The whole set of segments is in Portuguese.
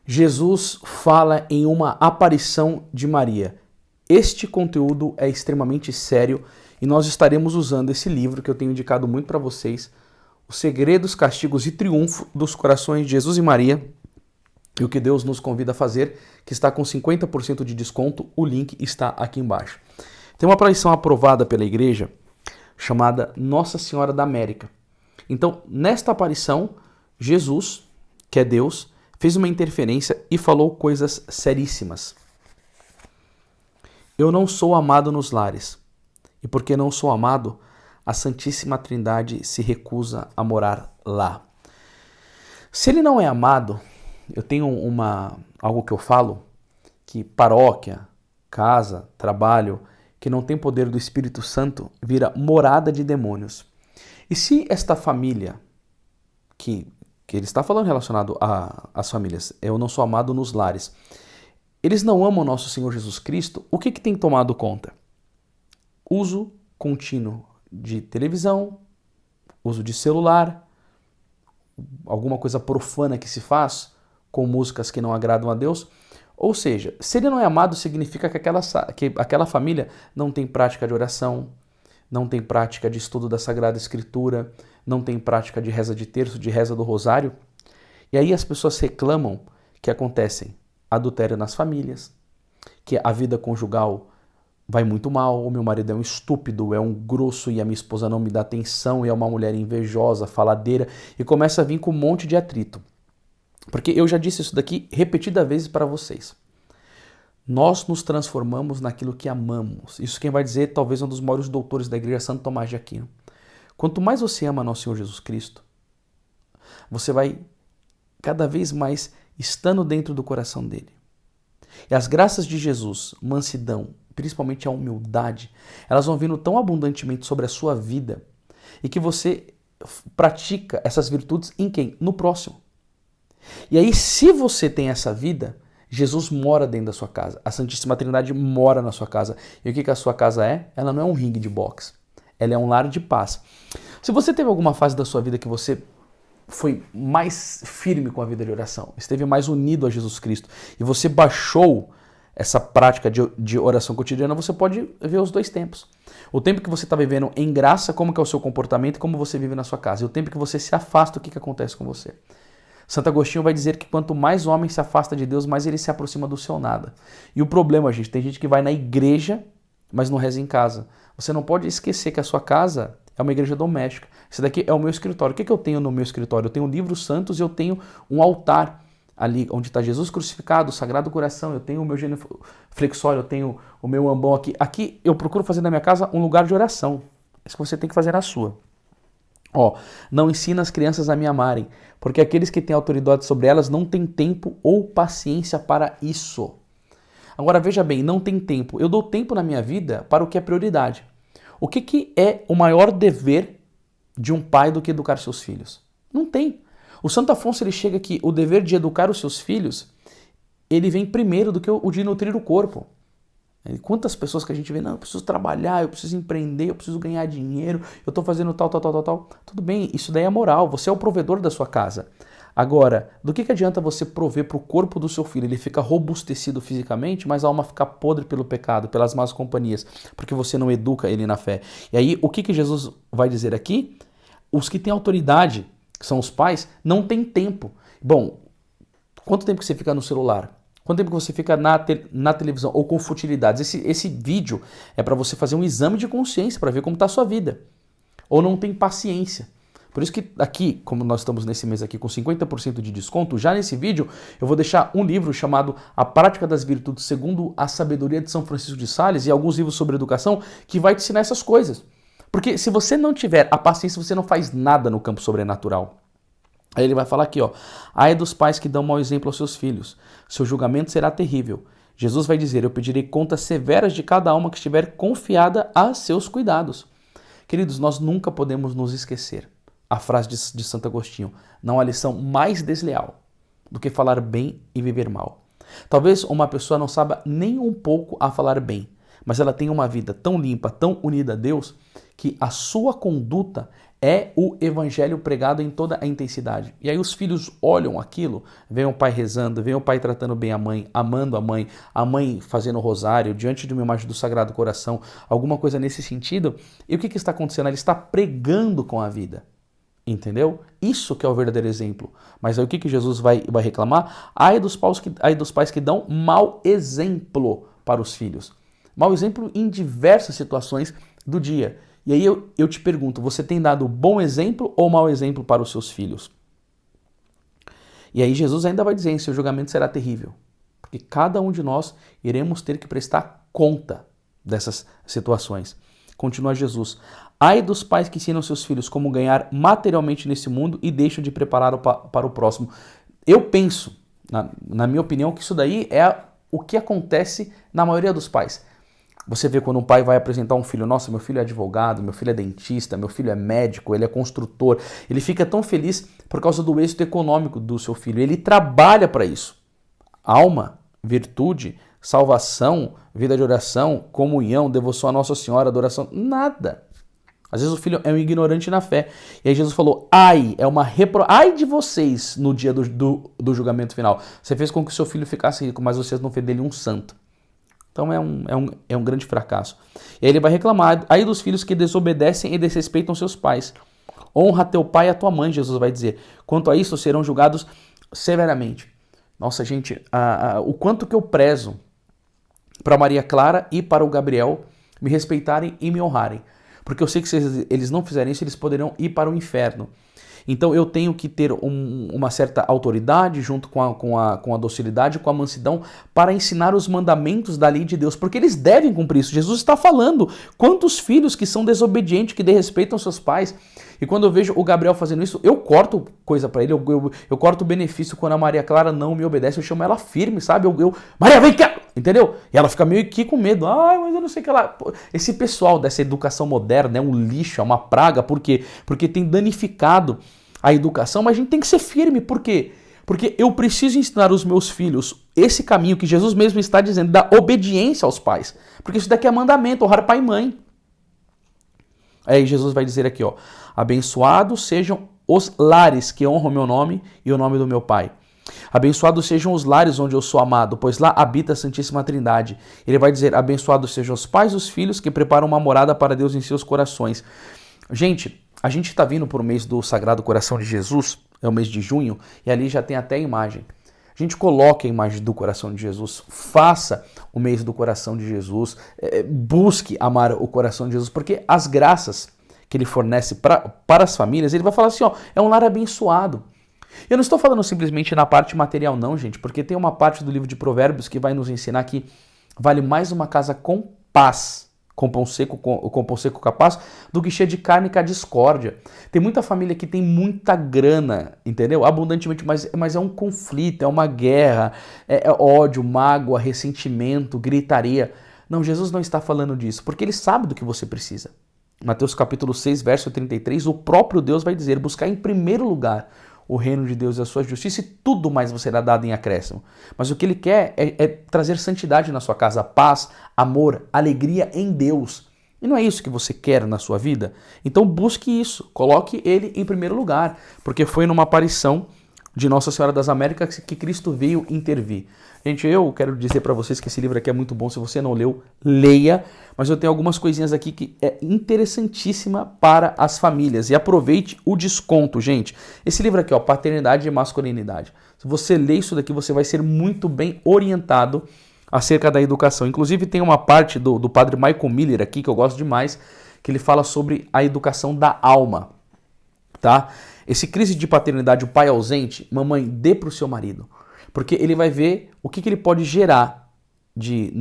Jesus fala em uma aparição de Maria. Este conteúdo é extremamente sério e nós estaremos usando esse livro que eu tenho indicado muito para vocês, Os Segredos, Castigos e Triunfo dos Corações de Jesus e Maria, e o que Deus nos convida a fazer, que está com 50% de desconto, o link está aqui embaixo. Tem uma aparição aprovada pela igreja chamada Nossa Senhora da América. Então, nesta aparição, Jesus, que é Deus, fez uma interferência e falou coisas seríssimas. Eu não sou amado nos lares, e porque não sou amado, a Santíssima Trindade se recusa a morar lá. Se ele não é amado, eu tenho algo que eu falo, que paróquia, casa, trabalho, que não tem poder do Espírito Santo, vira morada de demônios. E se esta família, que ele está falando relacionado às famílias, eu não sou amado nos lares, eles não amam o nosso Senhor Jesus Cristo, o que tem tomado conta? Uso contínuo de televisão, uso de celular, alguma coisa profana que se faz com músicas que não agradam a Deus. Ou seja, se ele não é amado, significa que aquela família não tem prática de oração, não tem prática de estudo da Sagrada Escritura, não tem prática de reza de terço, de reza do rosário. E aí as pessoas reclamam que acontecem adultério nas famílias, que a vida conjugal vai muito mal, o meu marido é um estúpido, é um grosso e a minha esposa não me dá atenção e é uma mulher invejosa, faladeira, e começa a vir com um monte de atrito. Porque eu já disse isso daqui repetidas vezes para vocês. Nós nos transformamos naquilo que amamos. Isso quem vai dizer talvez um dos maiores doutores da igreja, Santo Tomás de Aquino. Quanto mais você ama nosso Senhor Jesus Cristo, você vai cada vez mais estando dentro do coração dele. E as graças de Jesus, mansidão, principalmente a humildade, elas vão vindo tão abundantemente sobre a sua vida e que você pratica essas virtudes em quem? No próximo. E aí, se você tem essa vida, Jesus mora dentro da sua casa. A Santíssima Trindade mora na sua casa. E o que a sua casa é? Ela não é um ringue de boxe. Ela é um lar de paz. Se você teve alguma fase da sua vida que você foi mais firme com a vida de oração, esteve mais unido a Jesus Cristo, e você baixou essa prática de oração cotidiana, você pode ver os dois tempos. O tempo que você está vivendo em graça, como que é o seu comportamento e como você vive na sua casa. E o tempo que você se afasta, o que acontece com você. Santo Agostinho vai dizer que quanto mais o homem se afasta de Deus, mais ele se aproxima do seu nada. E o problema, gente, tem gente que vai na igreja, mas não reza em casa. Você não pode esquecer que a sua casa é uma igreja doméstica. Esse daqui é o meu escritório. O que eu tenho no meu escritório? Eu tenho livros santos e eu tenho um altar ali onde está Jesus crucificado, o Sagrado Coração, eu tenho o meu genuflexório, eu tenho o meu ambão aqui. Aqui eu procuro fazer na minha casa um lugar de oração. Isso que você tem que fazer na sua. Não ensina as crianças a me amarem, porque aqueles que têm autoridade sobre elas não têm tempo ou paciência para isso. Agora veja bem, não tem tempo. Eu dou tempo na minha vida para o que é prioridade. O que é o maior dever de um pai do que educar seus filhos? Não tem. O Santo Afonso ele chega que o dever de educar os seus filhos, ele vem primeiro do que o de nutrir o corpo. Quantas pessoas que a gente vê, não, eu preciso trabalhar, eu preciso empreender, eu preciso ganhar dinheiro, eu estou fazendo tal. Tudo bem, isso daí é moral, você é o provedor da sua casa. Agora, do que adianta você prover para o corpo do seu filho? Ele fica robustecido fisicamente, mas a alma fica podre pelo pecado, pelas más companhias, porque você não educa ele na fé. E aí, o que Jesus vai dizer aqui? Os que têm autoridade, que são os pais, não têm tempo. Bom, quanto tempo que você fica no celular? Quanto tempo que você fica na televisão ou com futilidades? Esse vídeo é para você fazer um exame de consciência, para ver como está a sua vida. Ou não tem paciência. Por isso que aqui, como nós estamos nesse mês aqui com 50% de desconto, já nesse vídeo eu vou deixar um livro chamado A Prática das Virtudes segundo a Sabedoria de São Francisco de Sales e alguns livros sobre educação que vai te ensinar essas coisas. Porque se você não tiver a paciência, você não faz nada no campo sobrenatural. Aí ele vai falar aqui, ai dos pais que dão mau exemplo aos seus filhos, seu julgamento será terrível. Jesus vai dizer, eu pedirei contas severas de cada alma que estiver confiada a seus cuidados. Queridos, nós nunca podemos nos esquecer. A frase de Santo Agostinho, não há lição mais desleal do que falar bem e viver mal. Talvez uma pessoa não saiba nem um pouco a falar bem, mas ela tem uma vida tão limpa, tão unida a Deus, que a sua conduta É o evangelho pregado em toda a intensidade. E aí os filhos olham aquilo, vem o pai rezando, vem o pai tratando bem a mãe, amando a mãe fazendo rosário, diante de uma imagem do Sagrado Coração, alguma coisa nesse sentido. E o que está acontecendo? Ele está pregando com a vida. Entendeu? Isso que é o verdadeiro exemplo. Mas aí o que Jesus vai reclamar? Ai dos pais que dão mau exemplo para os filhos. Mau exemplo em diversas situações do dia. E aí eu te pergunto, você tem dado bom exemplo ou mau exemplo para os seus filhos? E aí Jesus ainda vai dizer, seu julgamento será terrível. Porque cada um de nós iremos ter que prestar conta dessas situações. Continua Jesus. Ai dos pais que ensinam seus filhos como ganhar materialmente nesse mundo e deixam de preparar para o próximo. Eu penso, na minha opinião, que isso daí é o que acontece na maioria dos pais. Você vê quando um pai vai apresentar um filho, nossa, meu filho é advogado, meu filho é dentista, meu filho é médico, ele é construtor. Ele fica tão feliz por causa do êxito econômico do seu filho. Ele trabalha para isso. Alma, virtude, salvação, vida de oração, comunhão, devoção a Nossa Senhora, adoração, nada. Às vezes o filho é um ignorante na fé. E aí Jesus falou, ai de vocês no dia do julgamento final. Você fez com que o seu filho ficasse rico, mas vocês não fez dele um santo. Então é um grande fracasso. E aí ele vai reclamar, aí dos filhos que desobedecem e desrespeitam seus pais. Honra teu pai e a tua mãe, Jesus vai dizer. Quanto a isso, serão julgados severamente. Nossa, gente, o quanto que eu prezo para Maria Clara e para o Gabriel me respeitarem e me honrarem. Porque eu sei que se eles não fizerem isso, eles poderão ir para o inferno. Então eu tenho que ter uma certa autoridade junto com a docilidade, com a mansidão, para ensinar os mandamentos da lei de Deus, porque eles devem cumprir isso. Jesus está falando quantos filhos que são desobedientes, que desrespeitam seus pais. E quando eu vejo o Gabriel fazendo isso, eu corto coisa para ele, eu corto o benefício quando a Maria Clara não me obedece, eu chamo ela firme, sabe? Maria, vem cá! Entendeu? E ela fica meio que com medo. Ai, mas eu não sei o que lá. Esse pessoal dessa educação moderna é um lixo, é uma praga. Por quê? Porque tem danificado a educação, mas a gente tem que ser firme. Por quê? Porque eu preciso ensinar os meus filhos esse caminho que Jesus mesmo está dizendo, da obediência aos pais. Porque isso daqui é mandamento, honrar pai e mãe. Aí Jesus vai dizer aqui, ó, abençoados sejam os lares que honram o meu nome e o nome do meu Pai. Abençoados sejam os lares onde eu sou amado, pois lá habita a Santíssima Trindade. Ele vai dizer, abençoados sejam os pais e os filhos que preparam uma morada para Deus em seus corações. Gente, a gente está vindo para o mês do Sagrado Coração de Jesus, é o mês de junho, e ali já tem até a imagem. A gente coloque a imagem do coração de Jesus, faça o mês do coração de Jesus, busque amar o coração de Jesus, porque as graças que ele fornece para as famílias, ele vai falar assim, ó, é um lar abençoado. Eu não estou falando simplesmente na parte material não, gente, porque tem uma parte do livro de Provérbios que vai nos ensinar que vale mais uma casa com paz, com pão seco capaz, do que cheia de carne e com a discórdia. Tem muita família que tem muita grana, entendeu? Abundantemente, mas é um conflito, é uma guerra, é ódio, mágoa, ressentimento, gritaria. Não, Jesus não está falando disso, porque ele sabe do que você precisa. Mateus capítulo 6, verso 33, o próprio Deus vai dizer, buscar em primeiro lugar o reino de Deus e a sua justiça e tudo mais você será dado em acréscimo. Mas o que ele quer é trazer santidade na sua casa, paz, amor, alegria em Deus. E não é isso que você quer na sua vida? Então busque isso, coloque ele em primeiro lugar, porque foi numa aparição de Nossa Senhora das Américas que Cristo veio intervir. Gente, eu quero dizer para vocês que esse livro aqui é muito bom. Se você não leu, leia. Mas eu tenho algumas coisinhas aqui que é interessantíssima para as famílias. E aproveite o desconto, gente. Esse livro aqui, ó, Paternidade e Masculinidade. Se você ler isso daqui, você vai ser muito bem orientado acerca da educação. Inclusive tem uma parte do padre Michael Miller aqui, que eu gosto demais, que ele fala sobre a educação da alma. Tá? Esse crise de paternidade, o pai ausente, mamãe, dê para o seu marido. Porque ele vai ver o que ele pode gerar de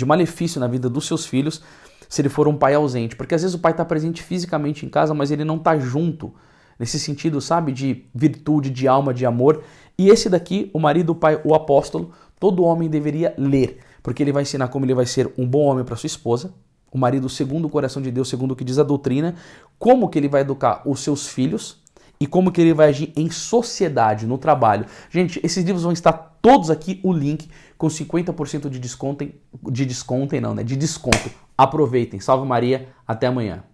malefício na vida dos seus filhos se ele for um pai ausente. Porque às vezes o pai está presente fisicamente em casa, mas ele não está junto. Nesse sentido, sabe, de virtude, de alma, de amor. E esse daqui, o marido, o pai, o apóstolo, todo homem deveria ler. Porque ele vai ensinar como ele vai ser um bom homem para sua esposa. O marido segundo o coração de Deus, segundo o que diz a doutrina. Como que ele vai educar os seus filhos. E como que ele vai agir em sociedade, no trabalho. Gente, esses livros vão estar todos aqui, o link, com 50% de desconto. Aproveitem. Salve Maria, até amanhã.